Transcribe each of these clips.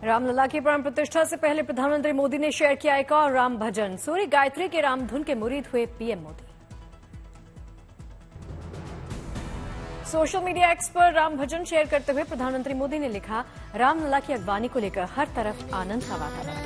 रामलला की प्राण प्रतिष्ठा से पहले प्रधानमंत्री मोदी ने शेयर किया एक और राम भजन। सूर्य गायत्री के राम धुन के मुरीद हुए PM Modi. Social media x पर राम भजन शेयर करते हुए प्रधानमंत्री मोदी ने लिखा, रामलला की अगवानी को लेकर हर तरफ आनंद का वातावरण।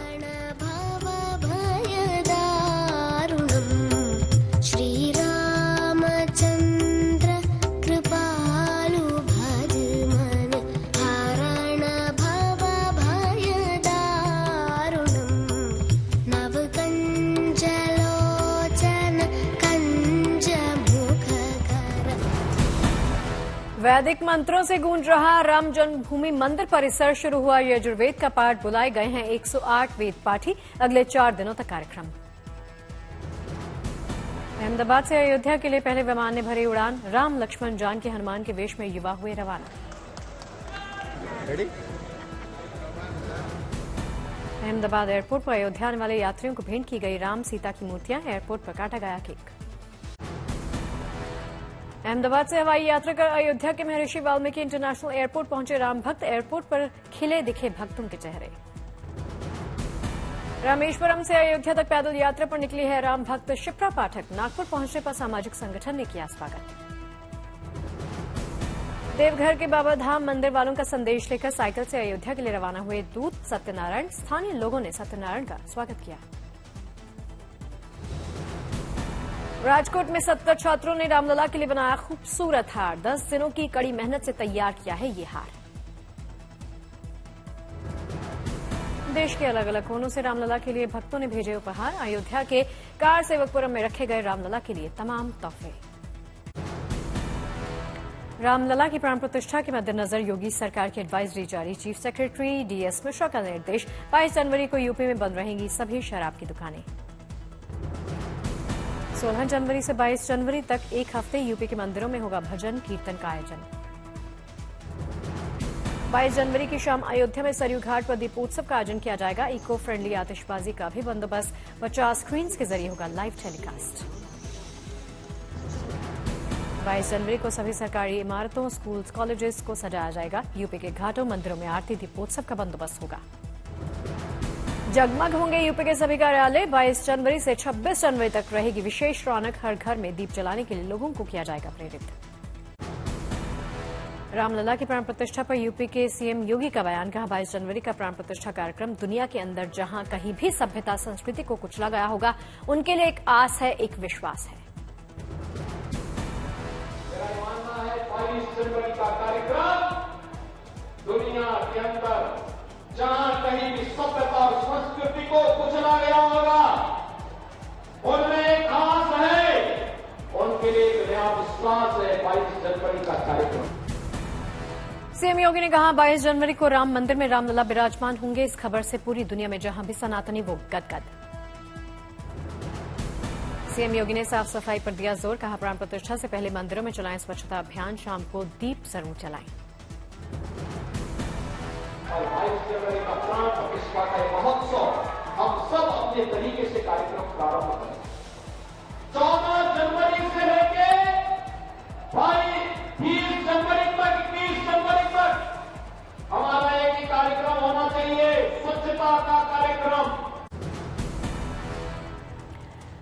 वैदिक मंत्रों से गूंज रहा राम जन्मभूमि मंदिर परिसर। शुरू हुआ यजुर्वेद का पाठ। बुलाए गए हैं 108 वेद पाठी। अगले 4 दिनों तक कार्यक्रम। अहमदाबाद से अयोध्या के लिए पहले विमान ने भरी उड़ान। राम लक्ष्मण जानकी हनुमान के वेश में युवा हुए रवाना। अहमदाबाद एयरपोर्ट पर अयोध्या आने वाले यात्रियों को भेंट की गई राम सीता की मूर्तियां। एयरपोर्ट पर काटा गया केक। अहमदाबाद से हवाई यात्रा कर अयोध्या के महर्षि वाल्मीकि इंटरनेशनल एयरपोर्ट पहुंचे राम भक्त। एयरपोर्ट पर खिले दिखे भक्तों के चेहरे। रामेश्वरम से अयोध्या तक पैदल यात्रा पर निकली है राम भक्त शिप्रा पाठक। नागपुर पहुंचने पर सामाजिक संगठन ने किया स्वागत। देवघर के बाबा धाम मंदिर वालों का संदेश लेकर साइकिल से अयोध्या के लिए रवाना हुए दूत सत्यनारायण। स्थानीय लोगों ने सत्यनारायण का स्वागत किया। राजकोट में 70 छात्रों ने रामलला के लिए बनाया खूबसूरत हार। 10 दिनों की कड़ी मेहनत से तैयार किया है ये हार। देश के अलग अलग कोनों से रामलला के लिए भक्तों ने भेजे उपहार। अयोध्या के कार सेवकपुरम में रखे गए रामलला के लिए तमाम तोहफे। रामलला की प्राण प्रतिष्ठा के मद्देनजर योगी सरकार की एडवाइजरी जारी। चीफ सेक्रेटरी डीएस मिश्रा का निर्देश। 22 जनवरी को यूपी में बंद रहेंगी सभी शराब की दुकानें। 16 जनवरी से 22 जनवरी तक एक हफ्ते यूपी के मंदिरों में होगा भजन कीर्तन का आयोजन। 22 जनवरी की शाम अयोध्या में सरयू घाट पर दीपोत्सव का आयोजन किया जाएगा। इको फ्रेंडली आतिशबाजी का भी बंदोबस्त। 50 स्क्रीन्स के जरिए होगा लाइव टेलीकास्ट। 22 जनवरी को सभी सरकारी इमारतों, स्कूल्स, कॉलेजेस को सजाया जाएगा। यूपी के घाटों, मंदिरों में आरती, दीपोत्सव का बंदोबस्त होगा। जगमग होंगे यूपी के सभी कार्यालय। 22 जनवरी से 26 जनवरी तक रहेगी विशेष रौनक। हर घर में दीप जलाने के लिए लोगों को किया जाएगा प्रेरित। रामलला की प्राण प्रतिष्ठा पर यूपी के सीएम योगी का बयान। कहा, 22 जनवरी का प्राण प्रतिष्ठा कार्यक्रम दुनिया के अंदर जहां कहीं भी सभ्यता संस्कृति को कुचला गया होगा, उनके लिए एक आस है, एक विश्वास है। मेरा मानना है 22 जनवरी का कार्यक्रम दुनिया के अंदर जहां कहीं भी सभ्यता और संस्कृति को कुचला गया होगा, उनमें एक आस है, उनके लिए एक नया विश्वास है। 22 जनवरी का कार्यक्रम। सीएम योगी ने कहा, 22 जनवरी को राम मंदिर में रामलला विराजमान होंगे। इस खबर से पूरी दुनिया में जहां भी सनातनी वो गदगद। सीएम योगी ने साफ सफाई पर दिया जोर। कहा, प्राण प्रतिष्ठा से पहले मंदिरों में चलाएं स्वच्छता अभियान। शाम को दीप जरूर जलाएं। और 22 जनवरी का प्राण प्रतिष्ठा का महोत्सव हम सब अपने तरीके से कार्यक्रम प्रारंभ करें। 14 जनवरी से लेके 20 जनवरी तक, 21 जनवरी तक हमारा एक ही कार्यक्रम होना चाहिए, स्वच्छता का कार्यक्रम।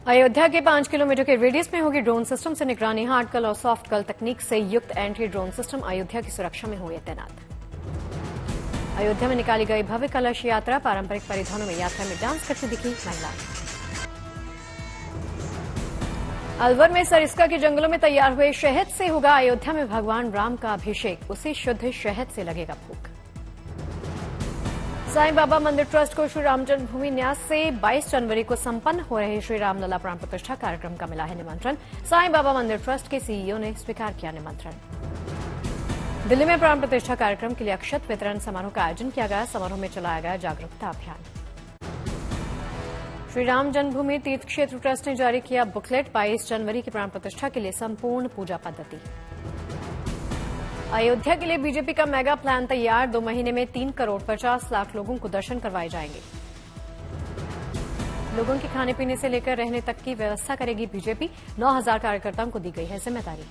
अयोध्या के 5 किलोमीटर के रेडियस में होगी ड्रोन सिस्टम से निगरानी। हार्ड कल और सॉफ्ट कल तकनीक से युक्त एंटी ड्रोन सिस्टम अयोध्या की सुरक्षा में हुए तैनात। अयोध्या में निकाली गई भव्य कलश यात्रा। पारंपरिक परिधानों में यात्रा में डांस करती दिखी महिला। अलवर में सरिस्का के जंगलों में तैयार हुए शहद से होगा अयोध्या में भगवान राम का अभिषेक। उसी शुद्ध शहद से लगेगा भोग। साईं बाबा मंदिर ट्रस्ट को श्री राम जन्मभूमि न्यास से 22 जनवरी को संपन्न हो रहे श्री रामलला प्राण प्रतिष्ठा कार्यक्रम का मिला है निमंत्रण। साईं बाबा मंदिर ट्रस्ट के सीईओ ने स्वीकार किया निमंत्रण। दिल्ली में प्राण प्रतिष्ठा कार्यक्रम के लिए अक्षत वितरण समारोह का आयोजन किया गया। समारोह में चलाया गया जागरूकता अभियान। श्री राम जन्मभूमि तीर्थ क्षेत्र ट्रस्ट ने जारी किया बुकलेट। 22 जनवरी की प्राण प्रतिष्ठा के लिए संपूर्ण पूजा पद्धति। अयोध्या के लिए बीजेपी का मेगा प्लान तैयार। 2 महीने में 3 करोड़ 50 लाख लोगों को दर्शन करवाए जाएंगे। लोगों के खाने पीने से लेकर रहने तक की व्यवस्था करेगी बीजेपी। 9000 कार्यकर्ताओं को दी गई है जिम्मेदारी।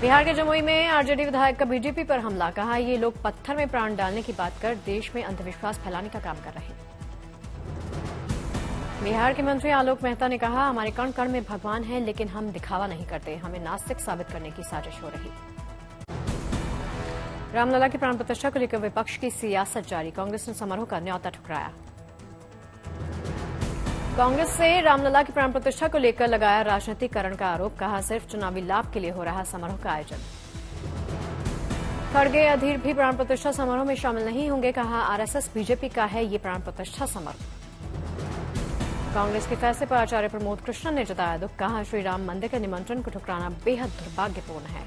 बिहार के जमुई में आरजेडी विधायक का बीजेपी पर हमला, कहा ये लोग पत्थर में प्राण डालने की बात कर देश में अंधविश्वास फैलाने का काम कर रहे हैं। बिहार के मंत्री आलोक मेहता ने कहा हमारे कण कण में भगवान है, लेकिन हम दिखावा नहीं करते, हमें नास्तिक साबित करने की साजिश हो रही। रामलला की प्राण प्रतिष्ठा को लेकर विपक्ष की सियासत जारी, कांग्रेस ने समारोह का न्योता ठुकराया। कांग्रेस से रामलला की प्राण प्रतिष्ठा को लेकर लगाया राजनीतिकरण का आरोप, कहा सिर्फ चुनावी लाभ के लिए हो रहा समारोह का आयोजन। खड़गे अधीर भी प्राण प्रतिष्ठा समारोह में शामिल नहीं होंगे, कहा आरएसएस बीजेपी का है ये प्राण प्रतिष्ठा समारोह। कांग्रेस के फैसले पर आचार्य प्रमोद कृष्णन ने जताया दुख, कहा श्री राम मंदिर के निमंत्रण को ठुकराना बेहद दुर्भाग्यपूर्ण है।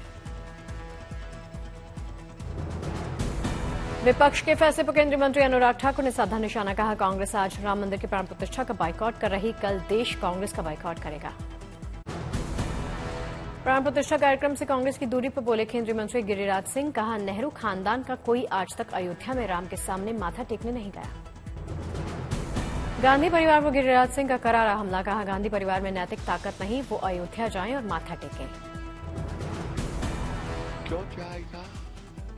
विपक्ष के फैसले पर केंद्रीय मंत्री अनुराग ठाकुर ने साधा निशाना, कहा कांग्रेस आज राम मंदिर की प्राण प्रतिष्ठा का बाइकआउट कर रही, कल देश कांग्रेस का बाइकआउट करेगा। प्राण प्रतिष्ठा कार्यक्रम से कांग्रेस की दूरी पर बोले केंद्रीय मंत्री गिरिराज सिंह, कहा नेहरू खानदान का कोई आज तक अयोध्या में राम के सामने माथा टेकने नहीं गया। गांधी परिवार पर गिरिराज सिंह का करारा हमला, कहा गांधी परिवार में नैतिक ताकत नहीं, वो अयोध्या जाएं और माथा टेकें। क्यों जाएगा?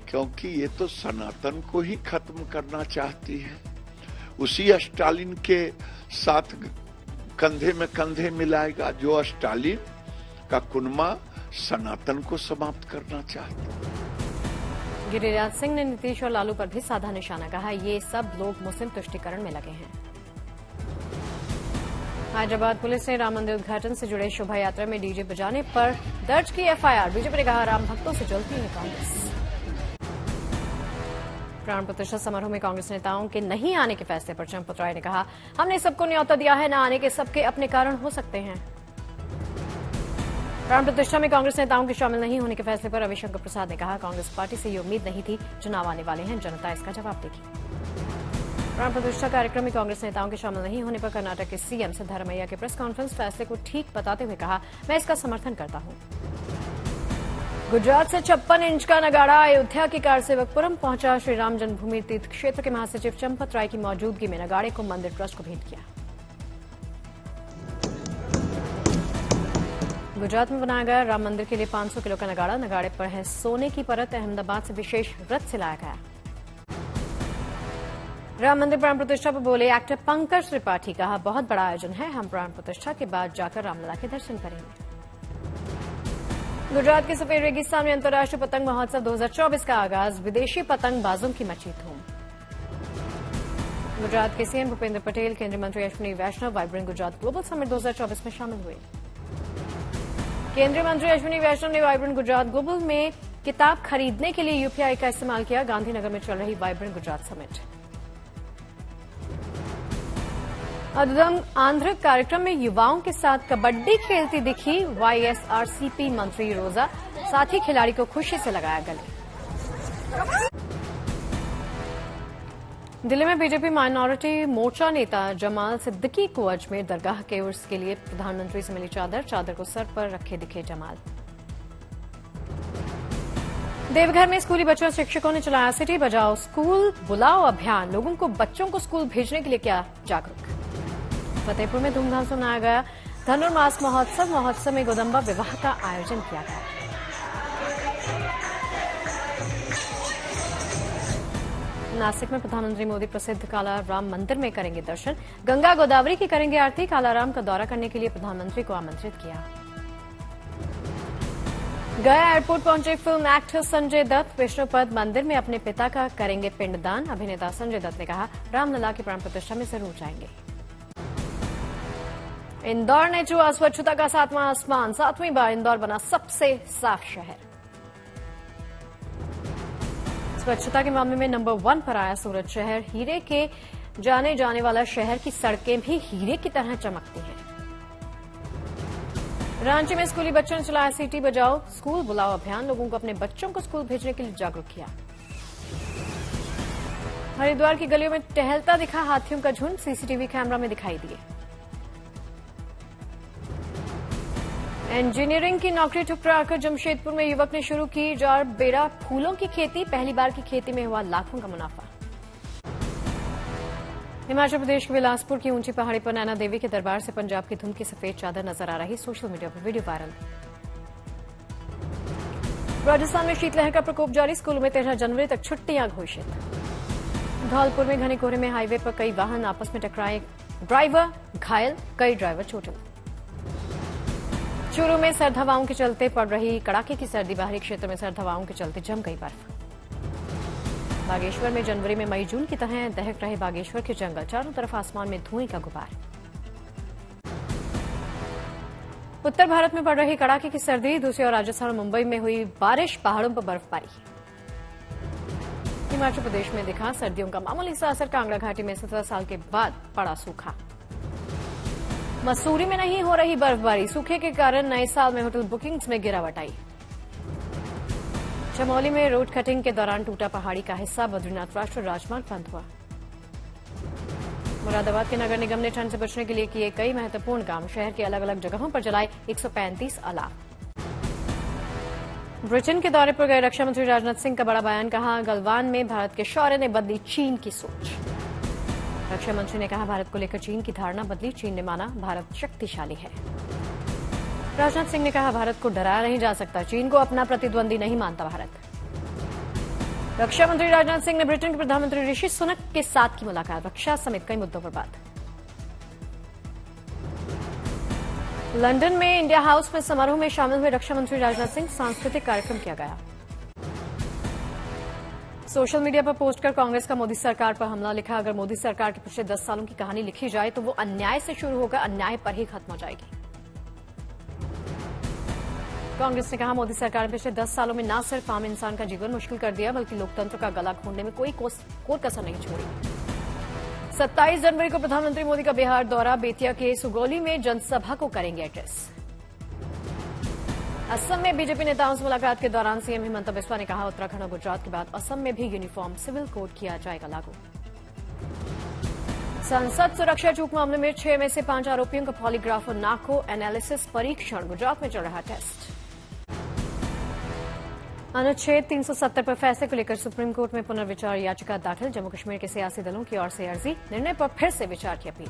क्योंकि ये तो सनातन को ही खत्म करना चाहती है। उसी स्टालिन के साथ कंधे में कंधे मिलाएगा जो स्टालिन का कुनमा सनातन को समाप्त करना चाहती है। गिरिराज सिंह ने नीतीश और लालू पर भी साधा निशाना, कहा ये सब लोग मुस्लिम तुष्टीकरण में लगे हैं। हैदराबाद पुलिस ने राम मंदिर उद्घाटन से जुड़े शोभा यात्रा में डीजे बजाने पर दर्ज की एफआईआर, बीजेपी ने कहा राम भक्तों से जलती है कांग्रेस। प्राण प्रतिष्ठा समारोह में कांग्रेस नेताओं के नहीं आने के फैसले पर चंपत राय ने कहा हमने सबको न्योता दिया है, न आने के सबके अपने कारण हो सकते हैं। प्राण प्रतिष्ठा में कांग्रेस नेताओं के शामिल नहीं होने के फैसले पर रविशंकर प्रसाद ने कहा कांग्रेस पार्टी से ये उम्मीद नहीं थी, चुनाव आने वाले हैं, जनता इसका जवाब देगी। प्राण प्रतिष्ठा कार्यक्रम में कांग्रेस नेताओं के शामिल नहीं होने पर कर्नाटक के सीएम सिद्धारमैया के प्रेस कॉन्फ्रेंस फैसले को ठीक बताते हुए कहा मैं इसका समर्थन करता हूं। गुजरात से 56 इंच का नगाड़ा अयोध्या के कारसेवकपुरम पहुंचा, श्री राम जन्मभूमि तीर्थ क्षेत्र के महासचिव चंपत राय की मौजूदगी में नगाड़े को मंदिर ट्रस्ट को भेंट किया। गुजरात में बनाया गया राम मंदिर के लिए 500 किलो का नगाड़ा, नगाड़े पर है सोने की परत, अहमदाबाद से विशेष रथ से लाया गया। राम मंदिर प्राण प्रतिष्ठा पर बोले एक्टर पंकज त्रिपाठी, कहा बहुत बड़ा आयोजन है, हम प्राण प्रतिष्ठा के बाद जाकर रामलला के दर्शन करेंगे। गुजरात के सफेद रेगिस्तान में अंतर्राष्ट्रीय पतंग महोत्सव 2024 का आगाज, विदेशी पतंगबाजों की मची धूम। गुजरात के सीएम भूपेंद्र पटेल, केंद्रीय मंत्री अश्विनी वैष्णव वाइब्रेंट गुजरात ग्लोबल समिट 2024 में शामिल हुए। केंद्रीय मंत्री अश्विनी वैष्णव ने वाइब्रेंट गुजरात ग्लोबल में किताब खरीदने के लिए यूपीआई का इस्तेमाल किया, गांधीनगर में चल रही वाइब्रेंट गुजरात समिट। अदुदंग आंध्र कार्यक्रम में युवाओं के साथ कबड्डी खेलती दिखी वाईएसआरसीपी मंत्री रोजा, साथी खिलाड़ी को खुशी से लगाया गले। दिल्ली में बीजेपी माइनॉरिटी मोर्चा नेता जमाल सिद्दीकी को अजमेर दरगाह के उर्स के लिए प्रधानमंत्री से मिली चादर को सर पर रखे दिखे जमाल। देवघर में स्कूली बच्चों और शिक्षकों ने चलाया सिटी बजाओ स्कूल बुलाओ अभियान, लोगों को बच्चों को स्कूल भेजने के लिए किया जागरूक। फतेहपुर में धूमधाम से मनाया गया धनुर्मास महोत्सव में गोदम्बा विवाह का आयोजन किया गया। नासिक में प्रधानमंत्री मोदी प्रसिद्ध काला राम मंदिर में करेंगे दर्शन, गंगा गोदावरी की करेंगे आरती, कालाराम का दौरा करने के लिए प्रधानमंत्री को आमंत्रित किया। गया एयरपोर्ट पहुंचे फिल्म एक्टर संजय दत्त, विष्णुपद मंदिर में अपने पिता का करेंगे पिंडदान, अभिनेता संजय दत्त ने कहा रामलला की प्राण प्रतिष्ठा में जरूर जाएंगे। इंदौर ने छुआ स्वच्छता का 7वां आसमान, 7वीं बार इंदौर बना सबसे साफ शहर। स्वच्छता के मामले में नंबर 1 पर आया सूरत शहर, हीरे के जाने वाला शहर की सड़कें भी हीरे की तरह चमकती हैं। रांची में स्कूली बच्चों ने चलाया सिटी बजाओ स्कूल बुलाओ अभियान, लोगों को अपने बच्चों को स्कूल भेजने के लिए जागरूक किया। हरिद्वार की गलियों में टहलता दिखा हाथियों का झुंड, सीसीटीवी कैमरा में दिखाई दिए। इंजीनियरिंग की नौकरी ठुकराकर जमशेदपुर में युवक ने शुरू की जार बेरा फूलों की खेती, पहली बार की खेती में हुआ लाखों का मुनाफा। हिमाचल प्रदेश के बिलासपुर की ऊंची पहाड़ी पर नैना देवी के दरबार से पंजाब की धुंध की सफेद चादर नजर आ रही, सोशल मीडिया पर वीडियो वायरल। राजस्थान में शीतलहर का प्रकोप जारी, स्कूलों में 13 जनवरी तक छुट्टियां घोषित। धौलपुर में घने कोहरे में हाईवे पर कई वाहन आपस में टकराए, ड्राइवर घायल, कई ड्राइवर चोटिल। चूरू में सर्द हवाओं के चलते पड़ रही कड़ाके की सर्दी, बाहरी क्षेत्र में सर्द हवाओं के चलते जम गई बर्फ। बागेश्वर में जनवरी में मई जून की तरह दहक रहे बागेश्वर के जंगल, चारों तरफ आसमान में धुएं का गुबार। उत्तर भारत में पड़ रही कड़ाके की सर्दी, दूसरी ओर राजस्थान और मुंबई में हुई बारिश, पहाड़ों पर बर्फबारी। हिमाचल प्रदेश में दिखा सर्दियों का मामूली सा असर, कांगड़ा घाटी में 17 साल के बाद पड़ा सूखा। मसूरी में नहीं हो रही बर्फबारी, सूखे के कारण नए साल में होटल बुकिंग्स में गिरावट आई। चमोली में रोड कटिंग के दौरान टूटा पहाड़ी का हिस्सा, बद्रीनाथ राष्ट्रीय राजमार्ग बंद हुआ। मुरादाबाद के नगर निगम ने ठंड से बचने के लिए किए कई महत्वपूर्ण काम, शहर के अलग अलग जगहों पर जलाए 135 अलाव। ब्रिटेन के दौरे पर गए रक्षा मंत्री राजनाथ सिंह का बड़ा बयान, कहा गलवान में भारत के शौर्य ने बदली चीन की सोच। रक्षा मंत्री ने कहा भारत को लेकर चीन की धारणा बदली, चीन ने माना भारत शक्तिशाली है। राजनाथ सिंह ने कहा भारत को डराया नहीं जा सकता, चीन को अपना प्रतिद्वंदी नहीं मानता भारत। रक्षा मंत्री राजनाथ सिंह ने ब्रिटेन के प्रधानमंत्री ऋषि सुनक के साथ की मुलाकात, रक्षा समेत कई मुद्दों पर बात। लंदन में इंडिया हाउस में समारोह में शामिल हुए रक्षा मंत्री राजनाथ सिंह, सांस्कृतिक कार्यक्रम किया गया। सोशल मीडिया पर पोस्ट कर कांग्रेस का मोदी सरकार पर हमला, लिखा अगर मोदी सरकार के पिछले 10 सालों की कहानी लिखी जाए तो वो अन्याय से शुरू होकर अन्याय पर ही खत्म हो जाएगी। कांग्रेस ने कहा मोदी सरकार ने पिछले 10 सालों में न सिर्फ आम इंसान का जीवन मुश्किल कर दिया, बल्कि लोकतंत्र का गला घोंटने में कोई कसर नहीं छोड़ी। 27 जनवरी को प्रधानमंत्री मोदी का बिहार दौरा, बेतिया के सुगौली में जनसभा को करेंगे एड्रेस। असम में बीजेपी नेताओं से मुलाकात के दौरान सीएम हिमंता बिस्वा ने कहा उत्तराखंड और गुजरात के बाद असम में भी यूनिफॉर्म सिविल कोड किया जाएगा लागू। संसद सुरक्षा चूक मामले में 6 में से 5 आरोपियों का पॉलीग्राफ और नार्को एनालिसिस परीक्षण, गुजरात में चल रहा टेस्ट। अनुच्छेद 370 पर फैसले को लेकर सुप्रीम कोर्ट में पुनर्विचार याचिका दाखिल, जम्मू कश्मीर के सियासी दलों की ओर से अर्जी, निर्णय पर फिर से विचार की अपील।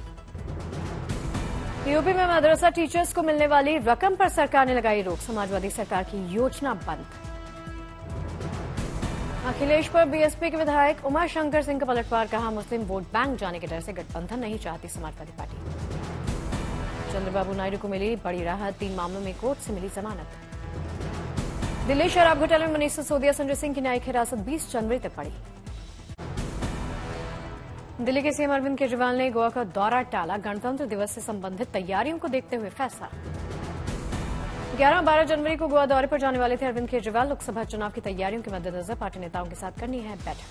यूपी में मदरसा टीचर्स को मिलने वाली रकम पर सरकार ने लगाई रोक, समाजवादी सरकार की योजना बंद। अखिलेश पर बीएसपी के विधायक उमा शंकर सिंह का पलटवार, कहा मुस्लिम वोट बैंक जाने के डर से गठबंधन नहीं चाहती समाजवादी पार्टी। चंद्रबाबू नायडू को मिली बड़ी राहत, 3 मामलों में कोर्ट से मिली जमानत। दिल्ली शराब घोटाले में मनीष सिसोदिया, संजय सिंह की न्यायिक हिरासत 20 जनवरी तक पड़ी। दिल्ली के सीएम अरविंद केजरीवाल ने गोवा का दौरा टाला, गणतंत्र दिवस से संबंधित तैयारियों को देखते हुए फैसला। 11-12 जनवरी को गोवा दौरे पर जाने वाले थे अरविंद केजरीवाल, लोकसभा चुनाव की तैयारियों के मद्देनजर पार्टी नेताओं के साथ करनी है बैठक।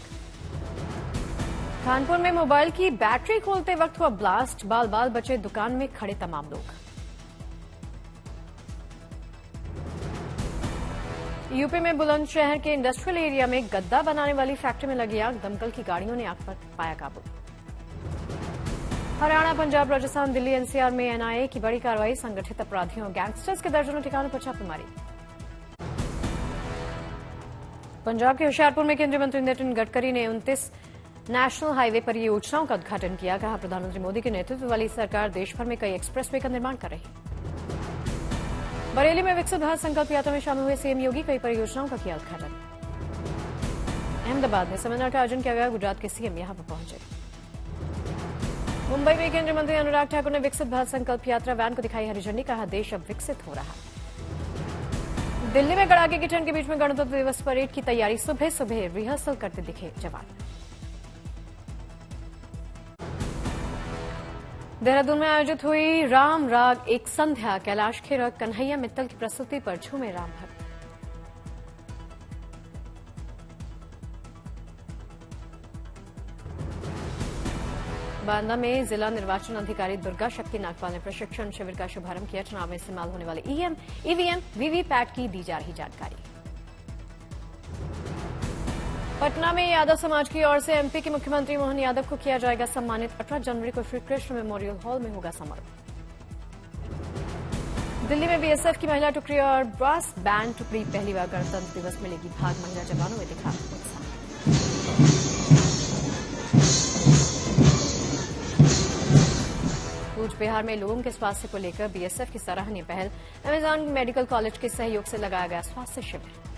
कानपुर में मोबाइल की बैटरी खोलते वक्त हुआ ब्लास्ट, बाल बाल बचे दुकान में खड़े तमाम लोग। यूपी में बुलंदशहर के इंडस्ट्रियल एरिया में गद्दा बनाने वाली फैक्ट्री में लगी आग, दमकल की गाड़ियों ने आग पर पाया काबू। हरियाणा, पंजाब, राजस्थान, दिल्ली, एनसीआर में एनआईए की बड़ी कार्रवाई, संगठित अपराधियों और गैंगस्टर्स के दर्जनों ठिकानों पर छापेमारी। पंजाब के होशियारपुर में केंद्रीय मंत्री नितिन गडकरी ने 29 नेशनल हाईवे पर योजनाओं का उद्घाटन किया, कहा प्रधानमंत्री मोदी के नेतृत्व वाली सरकार देश भर में कई एक्सप्रेसवे का निर्माण कर रही। बरेली में विकसित भारत संकल्प यात्रा में शामिल हुए सीएम योगी, कई परियोजनाओं का किया उद्घाटन। अहमदाबाद में सेमिनार का आयोजन किया गया, गुजरात के सीएम यहां पर पहुंचे। मुंबई में केंद्रीय मंत्री अनुराग ठाकुर ने विकसित भारत संकल्प यात्रा वैन को दिखाई हरी झंडी, कहा देश अब विकसित हो रहा। दिल्ली में कड़ाके की ठंड के बीच में गणतंत्र दिवस परेड की तैयारी, सुबह सुबह रिहर्सल करते दिखे जवान। देहरादून में आयोजित हुई राम राग एक संध्या, कैलाश खेर और कन्हैया मित्तल की प्रस्तुति पर झूमे राम भक्त। बांदा में जिला निर्वाचन अधिकारी दुर्गा शक्ति नागपाल ने प्रशिक्षण शिविर का शुभारंभ किया, चुनाव में इस्तेमाल होने वाले ईवीएम, वीवीपैट की दी जा रही जानकारी। पटना में यादव समाज की ओर से एमपी के मुख्यमंत्री मोहन यादव को किया जाएगा सम्मानित, 18 जनवरी को श्री कृष्ण मेमोरियल हॉल में होगा समारोह। दिल्ली में बीएसएफ की महिला टुकड़ी और ब्रास बैंड टुकड़ी पहली बार गणतंत्र दिवस में लेगी भाग, महिला जवानों में दिखा उत्साह। कूच बिहार में लोगों के स्वास्थ्य को लेकर बीएसएफ की सराहनीय पहल, अमेजॉन मेडिकल कॉलेज के सहयोग से लगाया गया स्वास्थ्य शिविर।